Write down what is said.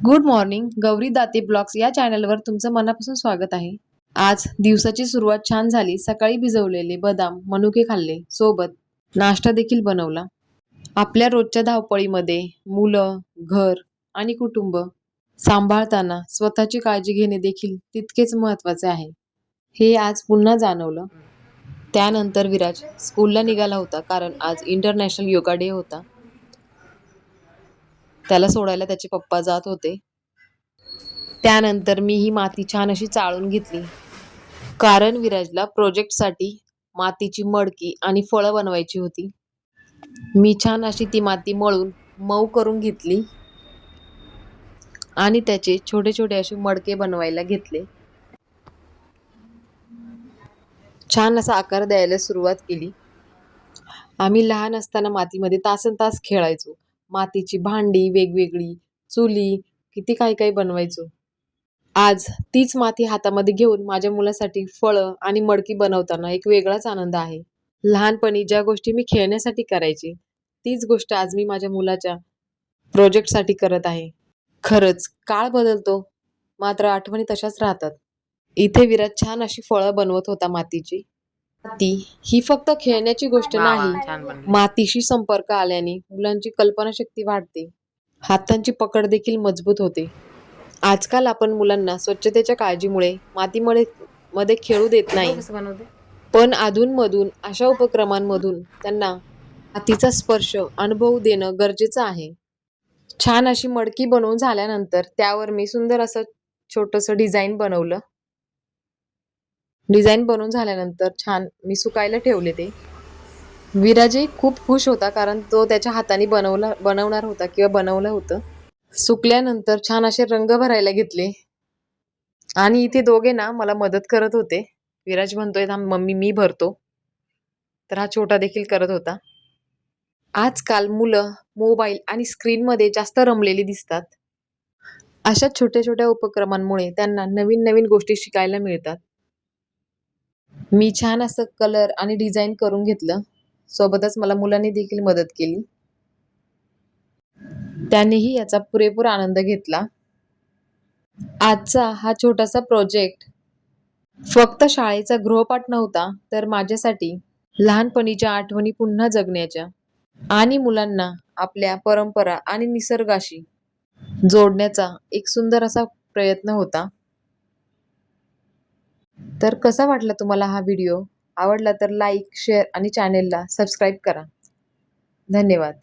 Good morning. Gauri Date blogs या चॅनलवर तुमचं मनापासून स्वागत आहे. आज दिवसाची सुरुवात छान झाली. सकाळी भिजवलेले बदाम, मनुके खाल्ले. सोबत नाश्ता देखील बनवला. आपल्या रोजच्या धावपळीमध्ये मुलं, घर आणि कुटुंब सांभाळताना स्वतःची काळजी घेणे देखील तितकेच महत्त्वाचे आहे. हे आज पुन्हा जाणवलं. त्यानंतर विराज स्कूलला निघाला होता कारण आज इंटरनॅशनल योगा डे होता. त्याला सोडायला त्याचे पप्पा जात होते. त्यानंतर मी ही माती छान अशी चाळून घेतली कारण विराजला प्रोजेक्टसाठी मातीची मडकी आणि फळं बनवायची होती. मी छान अशी ती माती मळून मऊ करून घेतली आणि त्याचे छोटे छोटे असे मडके बनवायला घेतले. छान असा आकार द्यायला सुरुवात केली. आम्ही लहान असताना मातीमध्ये तासनतास खेळायचो. मातीची भांडी वेगवेगळी, चुली, किती काही काही बनवायचो. आज तीच माती हातामध्ये घेऊन माझ्या मुलासाठी फळं आणि मडकी बनवताना एक वेगळाच आनंद आहे. लहानपणी ज्या गोष्टी मी खेळण्यासाठी करायचे, तीच गोष्ट आज मी माझ्या मुलाच्या प्रोजेक्टसाठी करत आहे. खरंच काळ बदलतो, मात्र आठवणी तशाच राहतात. इथे विराज छान अशी फळं बनवत होता मातीची. माती ही फक्त खेळण्याची गोष्ट वा वा नाही, छान बनले. मातीशी संपर्क आल्याने मुलांची कल्पनाशक्ती वाढते, हातांची पकड देखील मजबूत होते. आजकाल आपण मुलांना स्वच्छतेच्या काळजीमुळे मातीमुळे मध्ये खेळू देत बघ नाही, कसं बनवते. पण अधूनमधून अशा उपक्रमांमधून त्यांना मातीचा स्पर्श अनुभवू देणं गरजेचं आहे. छान अशी मडकी बनवून झाल्यानंतर त्यावर मी सुंदर असं छोटंसं डिझाईन बनवलं. डिझाईन बनवून झाल्यानंतर छान मी सुकायला ठेवले ते. विराजही खूप खुश होता कारण तो त्याच्या हाताने बनवणार होता किंवा बनवलं होतं. सुकल्यानंतर छान असे रंग भरायला घेतले आणि इथे दोघे ना मला मदत करत होते. विराज म्हणतोय थांब मम्मी मी भरतो, तर हा छोटा देखील करत होता. आजकाल मुलं मोबाईल आणि स्क्रीनमध्ये जास्त रमलेली दिसतात. अशा छोट्या छोट्या उपक्रमांमुळे त्यांना नवीन नवीन गोष्टी शिकायला मिळतात. मी छान असं कलर आणि डिझाईन करून घेतलं. सोबतच मला मुलांनी देखील मदत केली. त्यांनीही याचा पुरेपूर आनंद घेतला. आजचा हा छोटासा प्रोजेक्ट फक्त शाळेचा गृहपाठ नव्हता, तर माझ्यासाठी लहानपणीच्या आठवणी पुन्हा जगण्याच्या आणि मुलांना आपल्या परंपरा आणि निसर्गाशी जोडण्याचा एक सुंदर असा प्रयत्न होता. तर कसा वाटला तुम्हाला हा व्हिडिओ? आवडला तर लाईक, शेअर आणि चॅनेलला सबस्क्राईब करा. धन्यवाद.